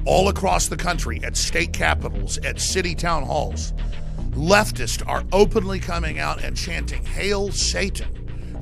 all across the country, at state capitals, at city town halls, leftists are openly coming out and chanting, "Hail Satan,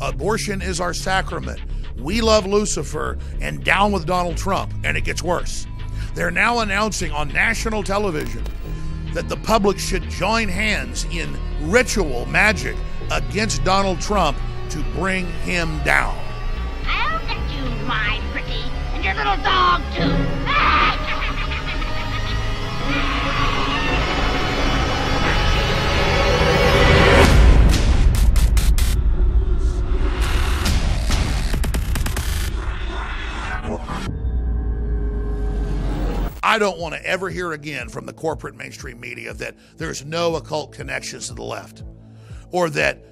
abortion is our sacrament, we love Lucifer, and down with Donald Trump," and it gets worse. They're now announcing on national television that the public should join hands in ritual magic against Donald Trump to bring him down. I'll get you, my pretty, and your little dog, too. I don't want to ever hear again from the corporate mainstream media that there's no occult connections to the left, or that,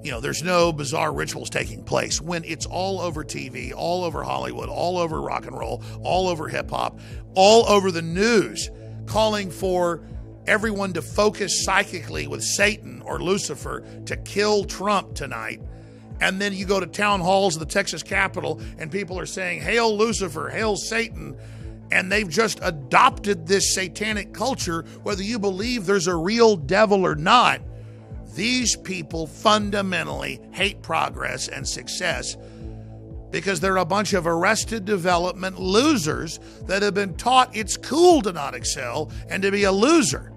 there's no bizarre rituals taking place, when it's all over TV, all over Hollywood, all over rock and roll, all over hip hop, all over the news, calling for everyone to focus psychically with Satan or Lucifer to kill Trump tonight. And then you go to town halls of the Texas Capitol and people are saying, "Hail Lucifer, hail Satan." And they've just adopted this satanic culture, whether you believe there's a real devil or not. These people fundamentally hate progress and success because they're a bunch of arrested development losers that have been taught it's cool to not excel and to be a loser.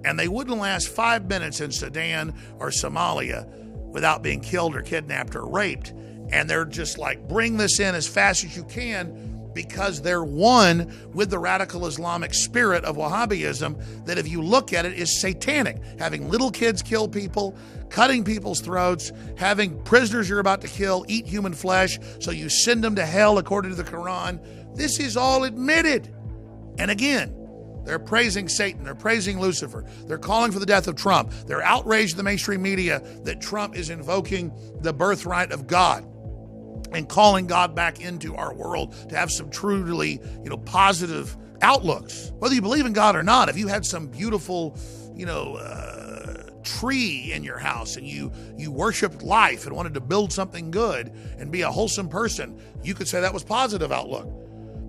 And they wouldn't last 5 minutes in Sudan or Somalia without being killed or kidnapped or raped. And they're just like, bring this in as fast as you can, because they're one with the radical Islamic spirit of Wahhabism that, if you look at it, is satanic. Having little kids kill people, cutting people's throats, having prisoners you're about to kill eat human flesh, so you send them to hell according to the Quran. This is all admitted. And again, they're praising Satan, they're praising Lucifer, they're calling for the death of Trump, they're outraged in the mainstream media that Trump is invoking the birthright of God and calling God back into our world to have some truly, positive outlooks. Whether you believe in God or not, if you had some beautiful, tree in your house and you worshiped life and wanted to build something good and be a wholesome person, you could say that was positive outlook.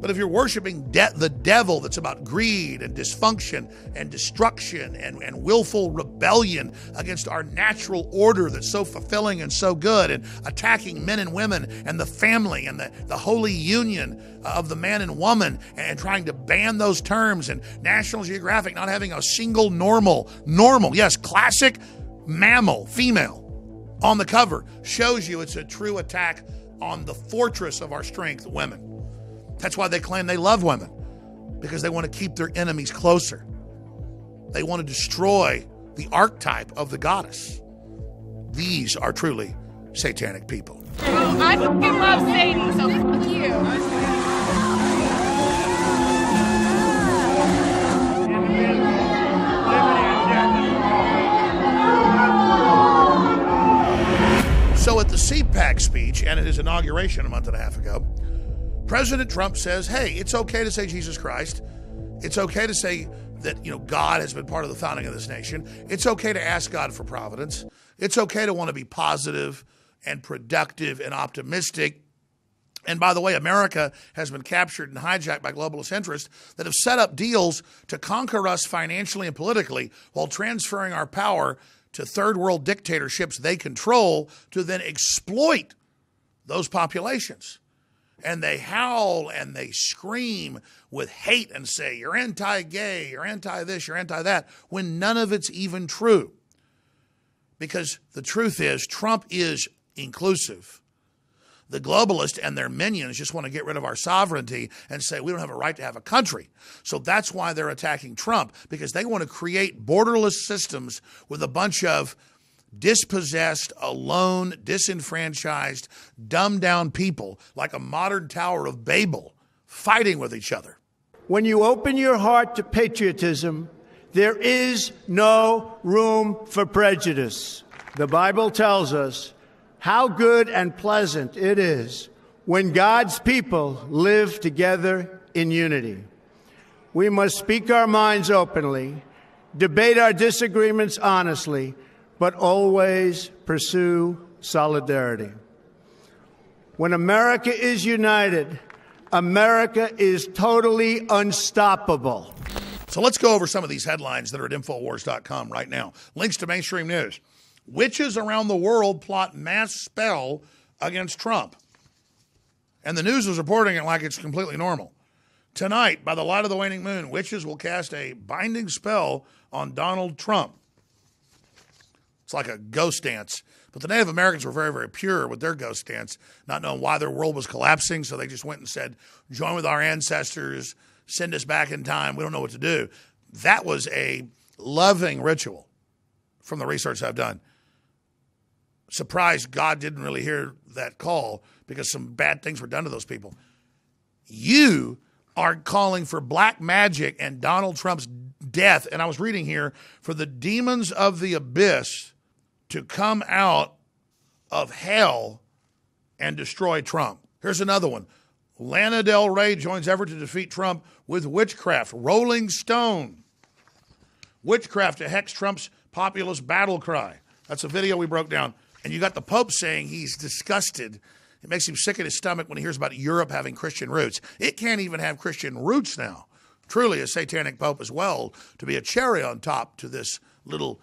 But if you're worshiping the devil, that's about greed and dysfunction and destruction and willful rebellion against our natural order that's so fulfilling and so good, and attacking men and women and the family and the holy union of the man and woman, and trying to ban those terms, and National Geographic not having a single normal, yes, classic mammal, female, on the cover, shows you it's a true attack on the fortress of our strength, women. That's why they claim they love women, because they want to keep their enemies closer. They want to destroy the archetype of the goddess. These are truly satanic people. I fucking love Satan, so fuck you. So at the CPAC speech and at his inauguration a month and a half ago, President Trump says, hey, it's okay to say Jesus Christ. It's okay to say that, God has been part of the founding of this nation. It's okay to ask God for providence. It's okay to want to be positive and productive and optimistic. And by the way, America has been captured and hijacked by globalist interests that have set up deals to conquer us financially and politically while transferring our power to third world dictatorships they control to then exploit those populations. And they howl and they scream with hate and say, you're anti-gay, you're anti-this, you're anti-that, when none of it's even true. Because the truth is, Trump is inclusive. The globalists and their minions just want to get rid of our sovereignty and say we don't have a right to have a country. So that's why they're attacking Trump, because they want to create borderless systems with a bunch of dispossessed, alone, disenfranchised, dumbed down people like a modern Tower of Babel fighting with each other. When you open your heart to patriotism, there is no room for prejudice. The Bible tells us how good and pleasant it is when God's people live together in unity. We must speak our minds openly, debate our disagreements honestly, but always pursue solidarity. When America is united, America is totally unstoppable. So let's go over some of these headlines that are at Infowars.com right now. Links to mainstream news. Witches around the world plot mass spell against Trump. And the news is reporting it like it's completely normal. Tonight, by the light of the waning moon, witches will cast a binding spell on Donald Trump. It's like a ghost dance. But the Native Americans were very, very pure with their ghost dance, not knowing why their world was collapsing, so they just went and said, join with our ancestors, send us back in time, we don't know what to do. That was a loving ritual from the research I've done. Surprised God didn't really hear that call because some bad things were done to those people. You are calling for black magic and Donald Trump's death. And I was reading here, for the demons of the abyss to come out of hell and destroy Trump. Here's another one. Lana Del Rey joins effort to defeat Trump with witchcraft. Rolling Stone. Witchcraft to hex Trump's populist battle cry. That's a video we broke down. And you got the Pope saying he's disgusted. It makes him sick in his stomach when he hears about Europe having Christian roots. It can't even have Christian roots now. Truly a satanic Pope as well, to be a cherry on top to this little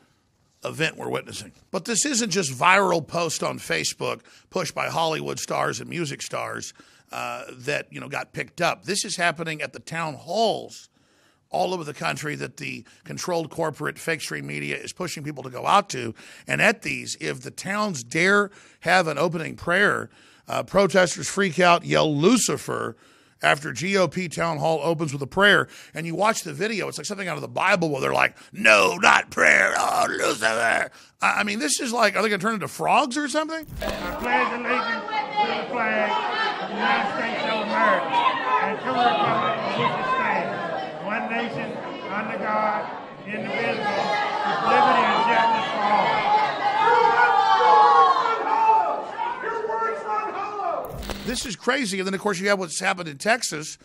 event we're witnessing. But this isn't just viral post on Facebook pushed by Hollywood stars and music stars that got picked up. This is happening at the town halls all over the country that the controlled corporate fake stream media is pushing people to go out to. And at these, if the towns dare have an opening prayer, protesters freak out, yell Lucifer after GOP town hall opens with a prayer. And you watch the video, it's like something out of the Bible where they're like, no, not prayer, oh, Lucifer. I mean, this is like, are they going to turn into frogs or something? I pledge allegiance to the flag of the United States of America and to the republic for which it stands, one nation, under God, indivisible, with liberty and justice for all. This is crazy. And then, of course, you have what's happened in Texas,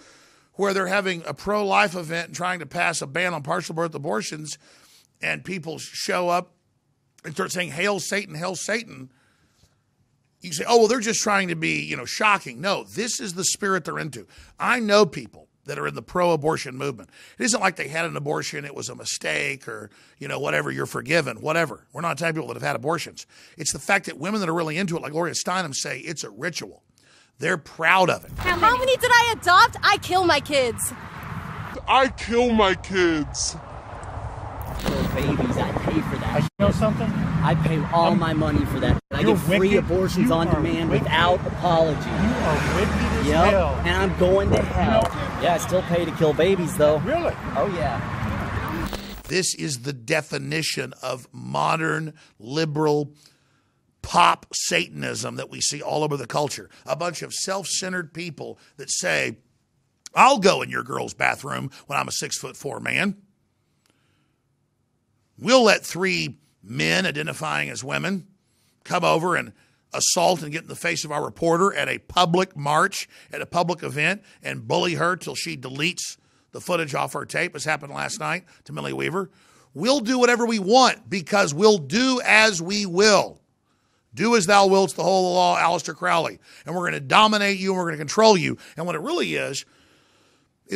where they're having a pro-life event and trying to pass a ban on partial birth abortions, and people show up and start saying, hail Satan, hail Satan. You say, oh, well, they're just trying to be, shocking. No, this is the spirit they're into. I know people that are in the pro-abortion movement. It isn't like they had an abortion, it was a mistake, or, whatever, you're forgiven, whatever. We're not the type of people that have had abortions. It's the fact that women that are really into it, like Gloria Steinem, say it's a ritual. They're proud of it. How many did I adopt? I kill my kids. I kill my kids. Babies, I pay for that. You know something? I pay all my money for that. I get free abortions on demand without apology. You are wicked as hell. And I'm going to hell. Yeah, I still pay to kill babies, though. Really? Oh, yeah. This is the definition of modern liberal pop Satanism that we see all over the culture. A bunch of self-centered people that say, I'll go in your girl's bathroom when I'm a 6'4" man. We'll let 3 men identifying as women come over and assault and get in the face of our reporter at a public march, at a public event, and bully her till she deletes the footage off her tape, as happened last night to Millie Weaver. We'll do whatever we want because we'll do as we will. Do as thou wilt, the whole of the law, Aleister Crowley. And we're going to dominate you and we're going to control you. And what it really is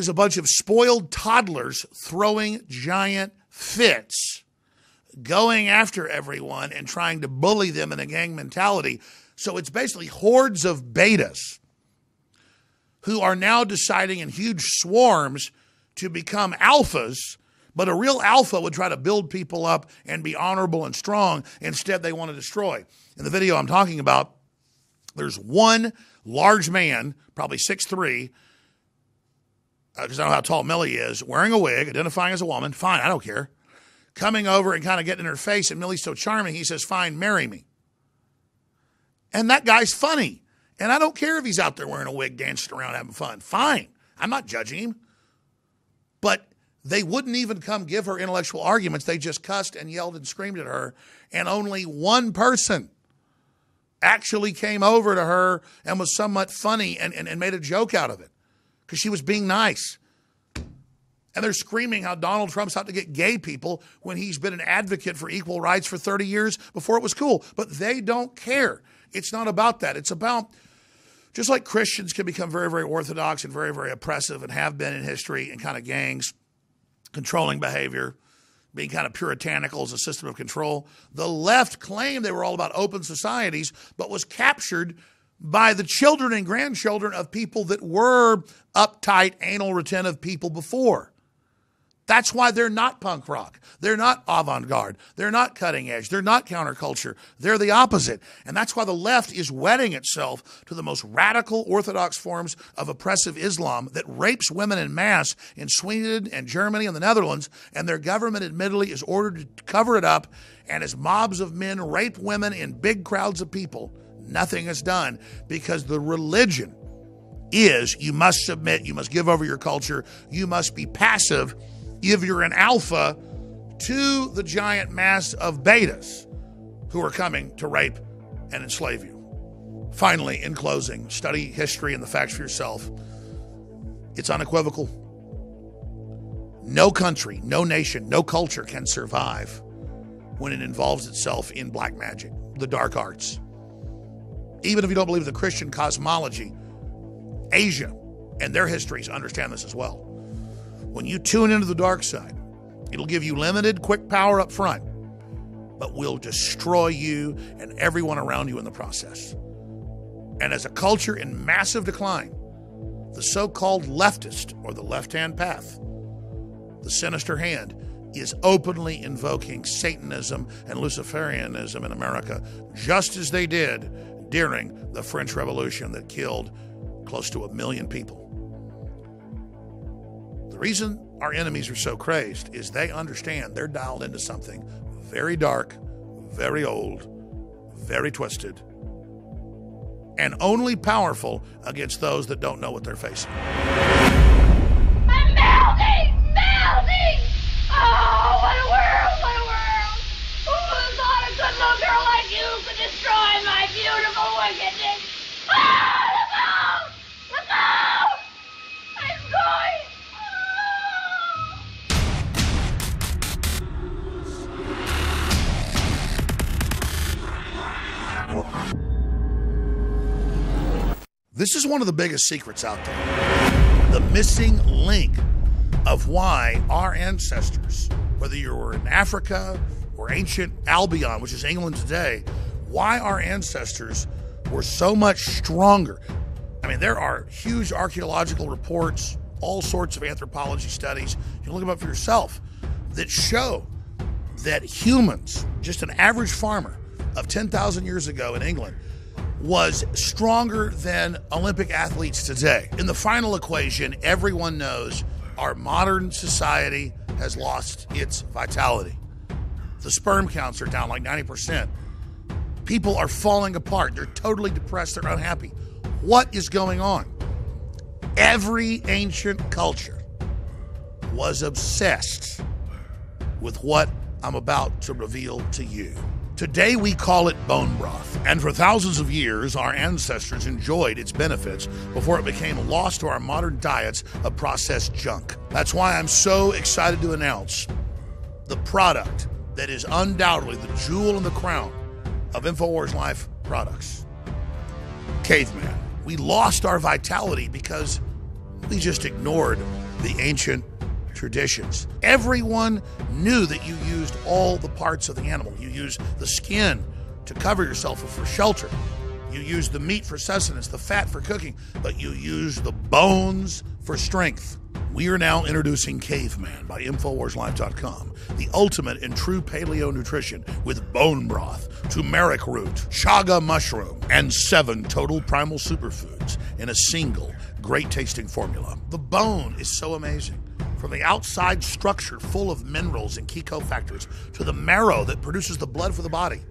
a bunch of spoiled toddlers throwing giant fits, going after everyone and trying to bully them in a gang mentality. So it's basically hordes of betas who are now deciding in huge swarms to become alphas. But a real alpha would try to build people up and be honorable and strong. Instead, they want to destroy. In the video I'm talking about, there's one large man, probably 6'3", because I don't know how tall Millie is, wearing a wig, identifying as a woman. Fine, I don't care. Coming over and kind of getting in her face, and Millie's so charming, he says, fine, marry me. And that guy's funny. And I don't care if he's out there wearing a wig, dancing around, having fun. Fine. I'm not judging him. But they wouldn't even come give her intellectual arguments. They just cussed and yelled and screamed at her. And only one person actually came over to her and was somewhat funny and made a joke out of it because she was being nice. And they're screaming how Donald Trump's out to get gay people when he's been an advocate for equal rights for 30 years before it was cool. But they don't care. It's not about that. It's about Just like Christians can become very, very orthodox and very, very oppressive and have been in history, and kind of gangs, controlling behavior, being kind of puritanical as a system of control, the left claimed they were all about open societies, but was captured by the children and grandchildren of people that were uptight, anal retentive people before. That's why they're not punk rock. They're not avant-garde. They're not cutting edge. They're not counterculture. They're the opposite. And that's why the left is wedding itself to the most radical orthodox forms of oppressive Islam that rapes women en masse in Sweden and Germany and the Netherlands, and their government admittedly is ordered to cover it up, and as mobs of men rape women in big crowds of people, nothing is done because the religion is you must submit, you must give over your culture, you must be passive if you're an alpha to the giant mass of betas who are coming to rape and enslave you. Finally, in closing, study history and the facts for yourself. It's unequivocal. No country, no nation, no culture can survive when it involves itself in black magic, the dark arts. Even if you don't believe the Christian cosmology, Asia and their histories understand this as well. When you tune into the dark side, it'll give you limited, quick power up front, but will destroy you and everyone around you in the process. And as a culture in massive decline, the so-called leftist, or the left-hand path, the sinister hand, is openly invoking Satanism and Luciferianism in America, just as they did during the French Revolution that killed close to 1 million people. The reason our enemies are so crazed is they understand they're dialed into something very dark, very old, very twisted, and only powerful against those that don't know what they're facing. I'm melting! Melting! Oh, what a world! What a world! Who would have thought a good little girl like you could destroy my beautiful wickedness? Ah, look out! Look out! I'm going! This is one of the biggest secrets out there. The missing link of why our ancestors, whether you were in Africa or ancient Albion, which is England today, why our ancestors were so much stronger. I mean, there are huge archaeological reports, all sorts of anthropology studies, you can look them up for yourself, that show that humans, just an average farmer of 10,000 years ago in England, was stronger than Olympic athletes today. In the final equation, everyone knows our modern society has lost its vitality. The sperm counts are down like 90%. People are falling apart. They're totally depressed. They're unhappy. What is going on? Every ancient culture was obsessed with what I'm about to reveal to you. Today we call it bone broth, and for thousands of years our ancestors enjoyed its benefits before it became lost to our modern diets of processed junk. That's why I'm so excited to announce the product that is undoubtedly the jewel in the crown of InfoWars Life products. Caveman. We lost our vitality because we just ignored the ancient traditions. Everyone knew that you used all the parts of the animal. You used the skin to cover yourself or for shelter. You used the meat for sustenance, the fat for cooking, but you used the bones for strength. We are now introducing Caveman by InfoWarsLife.com, the ultimate in true paleo nutrition with bone broth, turmeric root, chaga mushroom, and 7 total primal superfoods in a single great-tasting formula. The bone is so amazing. From the outside structure full of minerals and key cofactors to the marrow that produces the blood for the body.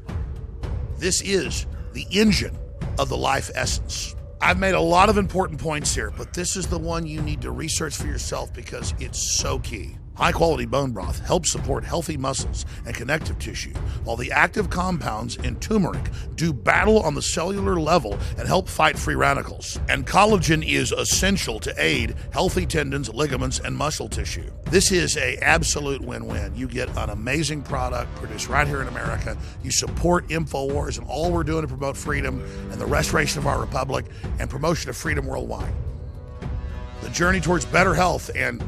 This is the engine of the life essence. I've made a lot of important points here, but this is the one you need to research for yourself because it's so key. High-quality bone broth helps support healthy muscles and connective tissue, while the active compounds in turmeric do battle on the cellular level and help fight free radicals. And collagen is essential to aid healthy tendons, ligaments, and muscle tissue. This is an absolute win-win. You get an amazing product produced right here in America. You support InfoWars and all we're doing to promote freedom and the restoration of our republic and promotion of freedom worldwide. The journey towards better health and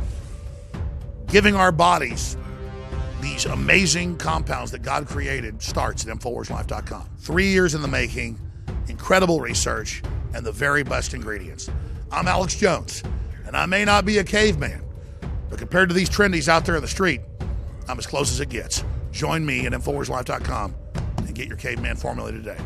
giving our bodies these amazing compounds that God created starts at InfoWarsLife.com. 3 years in the making, incredible research, and the very best ingredients. I'm Alex Jones, and I may not be a caveman, but compared to these trendies out there in the street, I'm as close as it gets. Join me at InfoWarsLife.com and get your caveman formula today.